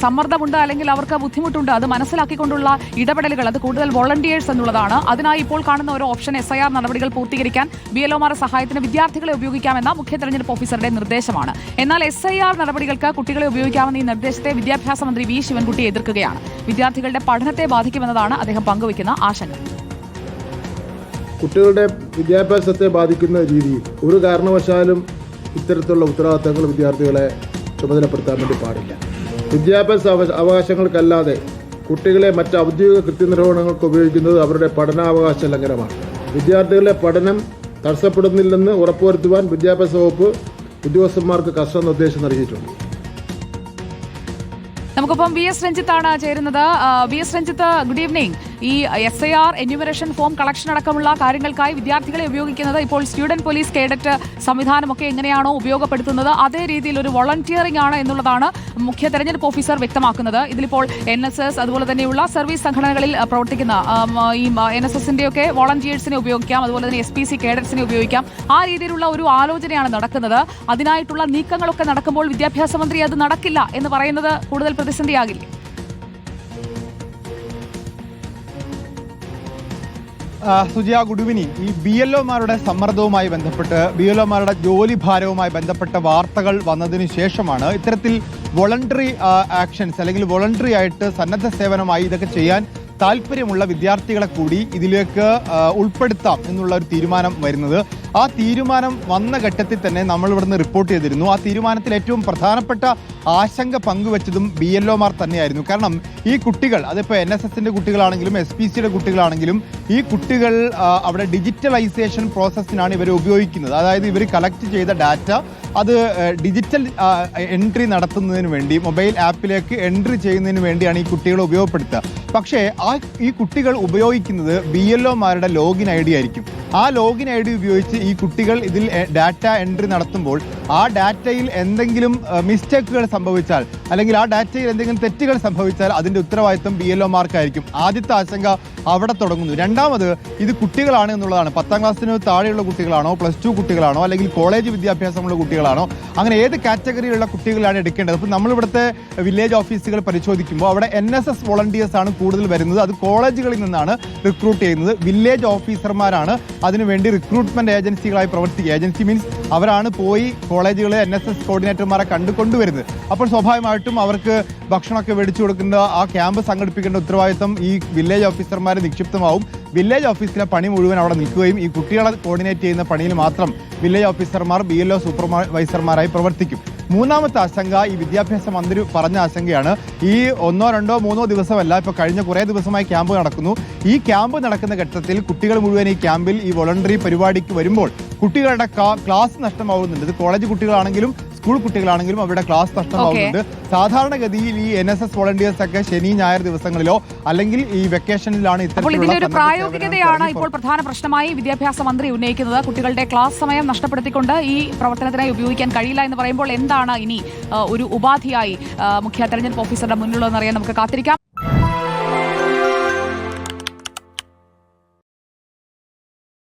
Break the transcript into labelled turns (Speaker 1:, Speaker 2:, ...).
Speaker 1: സമ്മർദ്ദമുണ്ട് അല്ലെങ്കിൽ അവർക്ക് ബുദ്ധിമുട്ടുണ്ട്, അത് മനസ്സിലാക്കിക്കൊണ്ടുള്ള ഇടപെടലുകൾ, അത് കൂടുതൽ വോളണ്ടിയേഴ്സ് എന്നുള്ളതാണ്. അതിനായി ഇപ്പോൾ കാണുന്ന ഒരു ഓപ്ഷൻ SIR നടപടികൾ പൂർത്തീകരിക്കാൻ BLOമാരുടെ സഹായത്തിന് വിദ്യാർത്ഥികളെ ഉപയോഗിക്കാമെന്ന മുഖ്യ തെരഞ്ഞെടുപ്പ് ഓഫീസറുടെ നിർദ്ദേശമാണ്. എന്നാൽ SIR നടപടികൾക്ക് കുട്ടികളെ ഉപയോഗിക്കാമെന്ന ഈ നിർദ്ദേശത്തെ വിദ്യാഭ്യാസ മന്ത്രി V ശിവൻകുട്ടി എതിർക്കുകയാണ്. വിദ്യാർത്ഥികളുടെ പഠനത്തെ ബാധിക്കുമെന്നതാണ് അദ്ദേഹം പങ്കുവയ്ക്കുന്ന ആശങ്ക.
Speaker 2: കുട്ടികളുടെ വിദ്യാഭ്യാസത്തെ ബാധിക്കുന്ന രീതിയിൽ ഒരു കാരണവശാലും ഇത്തരത്തിലുള്ള ഉത്തരവാദിത്തങ്ങൾ വിദ്യാർത്ഥികളെ ചുമതലപ്പെടുത്താൻ വേണ്ടി പാടില്ല. വിദ്യാഭ്യാസ അവകാശങ്ങൾക്കല്ലാതെ കുട്ടികളെ മറ്റ് ഔദ്യോഗിക കൃത്യനിർവഹണങ്ങൾക്ക് ഉപയോഗിക്കുന്നത് അവരുടെ പഠനാവകാശ ലംഘനമാണ്. വിദ്യാർത്ഥികളുടെ പഠനം തടസ്സപ്പെടുന്നില്ലെന്ന് ഉറപ്പുവരുത്തുവാൻ വിദ്യാഭ്യാസ വകുപ്പ് ഉദ്യോഗസ്ഥന്മാർക്ക് കർശന നിർദ്ദേശം നൽകിയിട്ടുണ്ട്.
Speaker 1: നമുക്കിപ്പം VS രഞ്ജിത്താണ് ചേരുന്നത്. VS Ranjith, good evening. ഈ SIR എന്യൂമറേഷൻ ഫോം കളക്ഷൻ അടക്കമുള്ള കാര്യങ്ങൾക്കായി വിദ്യാർത്ഥികളെ ഉപയോഗിക്കുന്നത് ഇപ്പോൾ സ്റ്റുഡന്റ് പോലീസ് കേഡറ്റ് സംവിധാനമൊക്കെ എങ്ങനെയാണോ ഉപയോഗപ്പെടുത്തുന്നത് അതേ രീതിയിൽ ഒരു വോളണ്ടിയറിംഗ് ആണ് എന്നുള്ളതാണ് മുഖ്യ തെരഞ്ഞെടുപ്പ് ഓഫീസർ വ്യക്തമാക്കുന്നത്. ഇതിലിപ്പോൾ NSS അതുപോലെ തന്നെയുള്ള സർവീസ് സംഘടനകളിൽ പ്രവർത്തിക്കുന്ന ഈ NSSന്റെയൊക്കെ വോളണ്ടിയേഴ്സിനെ ഉപയോഗിക്കാം, അതുപോലെ തന്നെ SPC കേഡറ്റ്സിനെ ഉപയോഗിക്കാം. ആ രീതിയിലുള്ള ഒരു ആലോചനയാണ് നടക്കുന്നത്. അതിനായിട്ടുള്ള നീക്കങ്ങളൊക്കെ നടക്കുമ്പോൾ വിദ്യാഭ്യാസ മന്ത്രി അത് നടക്കില്ല എന്ന് പറയുന്നത് കൂടുതൽ പ്രതിസന്ധിയാകില്ലേ?
Speaker 3: സുജിയ, ഗുഡ് ഈവനിംഗ്. ഈ BLOമാരുടെ സമ്മർദ്ദവുമായി ബന്ധപ്പെട്ട്, BLOമാരുടെ ജോലി ഭാരവുമായി ബന്ധപ്പെട്ട വാർത്തകൾ വന്നതിന് ശേഷമാണ് ഇത്തരത്തിൽ വോളണ്ടറി ആക്ഷൻസ് അല്ലെങ്കിൽ വോളണ്ടറി ആയിട്ട് സന്നദ്ധ സേവനമായി ഇതൊക്കെ ചെയ്യാൻ താല്പര്യമുള്ള വിദ്യാർത്ഥികളെ കൂടി ഇതിലേക്ക് ഉൾപ്പെടുത്താം എന്നുള്ള ഒരു തീരുമാനം വരുന്നത്. ആ തീരുമാനം വന്ന ഘട്ടത്തിൽ തന്നെ നമ്മൾ ഇവിടുന്ന് റിപ്പോർട്ട് ചെയ്തിരുന്നു. ആ തീരുമാനത്തിൽ ഏറ്റവും പ്രധാനപ്പെട്ട ആശങ്ക പങ്കുവച്ചതും BLOമാർ തന്നെയായിരുന്നു. കാരണം ഈ കുട്ടികൾ, അതിപ്പോൾ NSSന്റെ കുട്ടികളാണെങ്കിലും SPCയുടെ കുട്ടികളാണെങ്കിലും, ഈ കുട്ടികൾ അവിടെ ഡിജിറ്റലൈസേഷൻ പ്രോസസ്സിനാണ് ഇവർ ഉപയോഗിക്കുന്നത്. അതായത് ഇവർ കളക്ട് ചെയ്ത ഡാറ്റ അത് ഡിജിറ്റൽ എൻട്രി നടത്തുന്നതിന് വേണ്ടി, മൊബൈൽ ആപ്പിലേക്ക് എൻട്രി ചെയ്യുന്നതിന് വേണ്ടിയാണ് ഈ കുട്ടികളെ ഉപയോഗപ്പെടുത്തുക. പക്ഷേ ഈ കുട്ടികൾ ഉപയോഗിക്കുന്നത് BLOമാരുടെ ലോഗിൻ ID ആയിരിക്കും. ആ ലോഗിൻ ID ഉപയോഗിച്ച് ഈ കുട്ടികൾ ഇതിൽ ഡാറ്റ എൻട്രി നടത്തുമ്പോൾ ആ ഡാറ്റയിൽ എന്തെങ്കിലും മിസ്റ്റേക്കുകൾ സംഭവിച്ചാൽ അല്ലെങ്കിൽ ആ ഡാറ്റയിൽ എന്തെങ്കിലും തെറ്റുകൾ സംഭവിച്ചാൽ അതിൻ്റെ ഉത്തരവാദിത്വം BLOമാർക്കായിരിക്കും. ആദ്യത്തെ ആശങ്ക അവിടെ തുടങ്ങുന്നു. രണ്ടാമത്, ഇത് കുട്ടികളാണ് എന്നുള്ളതാണ്. 10ാം ക്ലാസ്സിന് താഴെയുള്ള കുട്ടികളാണോ, +2 കുട്ടികളാണോ, അല്ലെങ്കിൽ കോളേജ് വിദ്യാഭ്യാസമുള്ള കുട്ടികളാണോ, അങ്ങനെ ഏത് കാറ്റഗറിയിലുള്ള കുട്ടികളാണ് എടുക്കേണ്ടത്? അപ്പോൾ നമ്മളിവിടുത്തെ വില്ലേജ് ഓഫീസുകൾ പരിശോധിക്കുമ്പോൾ അവിടെ NSS വോളണ്ടിയേഴ്സ് ആണ് കൂടുതൽ വരുന്നത്. അത് കോളേജുകളിൽ നിന്നാണ് റിക്രൂട്ട് ചെയ്യുന്നത്. വില്ലേജ് ഓഫീസർമാരാണ് അതിനുവേണ്ടി റിക്രൂട്ട്മെന്റ് ഏജൻസികളായി പ്രവർത്തിക്കുക. ഏജൻസി മീൻസ് അവരാണ് പോയി കോളേജുകളെ NSS കോർഡിനേറ്റർമാരെ കൊണ്ടുവരുന്നത്. അപ്പോൾ സ്വാഭാവികമായിട്ടും അവർക്ക് ഭക്ഷണമൊക്കെ മേടിച്ചു കൊടുക്കുന്ന ആ ക്യാമ്പ് സംഘടിപ്പിക്കേണ്ട ഉത്തരവാദിത്തം ഈ വില്ലേജ് ഓഫീസർമാർ നിക്ഷിപ്തമാവും. വില്ലേജ് ഓഫീസിലെ പണി മുഴുവൻ അവിടെ നിൽക്കുകയും ഈ കുട്ടികളെ കോർഡിനേറ്റ് ചെയ്യുന്ന പണിയിൽ മാത്രം വില്ലേജ് ഓഫീസർമാർ BLO സൂപ്പർവൈസർമാരായി പ്രവർത്തിക്കും. മൂന്നാമത്തെ ആശങ്ക ഈ വിദ്യാഭ്യാസ മന്ത്രി പറഞ്ഞ ആശങ്കയാണ്. ഈ 1, 2, 3 ദിവസമല്ല, ഇപ്പോൾ കഴിഞ്ഞ കുറേ ദിവസമായി ക്യാമ്പ് നടക്കുന്നു. ഈ ക്യാമ്പ് നടക്കുന്ന ഘട്ടത്തിൽ കുട്ടികൾ മുഴുവൻ ഈ ക്യാമ്പിൽ ഈ വോളണ്ടറി പരിപാടിക്ക് വരുമ്പോൾ കുട്ടികളുടെ ക്ലാസ് നഷ്ടമാവുന്നുണ്ട്. ഇത് കോളേജ് കുട്ടികളാണെങ്കിലും സ്കൂൾ കുട്ടികളാണെങ്കിലും അവരുടെ ക്ലാസ് നഷ്ടമാവുന്നുണ്ട്. സാധാരണഗതിയിൽ ഈ NSS വോളണ്ടിയേഴ്സ് ഒക്കെ ശനി, ഞായർ ദിവസങ്ങളിലോ അല്ലെങ്കിൽ ഈ വെക്കേഷനിലാണ്
Speaker 1: ഇത്തരത്തിലുള്ള പ്രായോഗികതയാണ് ഇപ്പോൾ പ്രധാന പ്രശ്നമായി വിദ്യാഭ്യാസ മന്ത്രി ഉന്നയിക്കുന്നത്. കുട്ടികളുടെ ക്ലാസ് സമയം നഷ്ടപ്പെടുത്തിക്കൊണ്ട് ഈ പ്രവർത്തനത്തിനായി ഉപയോഗിക്കാൻ കഴിയില്ല എന്ന് പറയുമ്പോൾ എന്താണ് ഇനി ഒരു ഉപാധിയായി മുഖ്യ തെരഞ്ഞെടുപ്പ് ഓഫീസറുടെ മുന്നിലുള്ളതെന്നറിയാൻ നമുക്ക് കാത്തിരിക്കാം.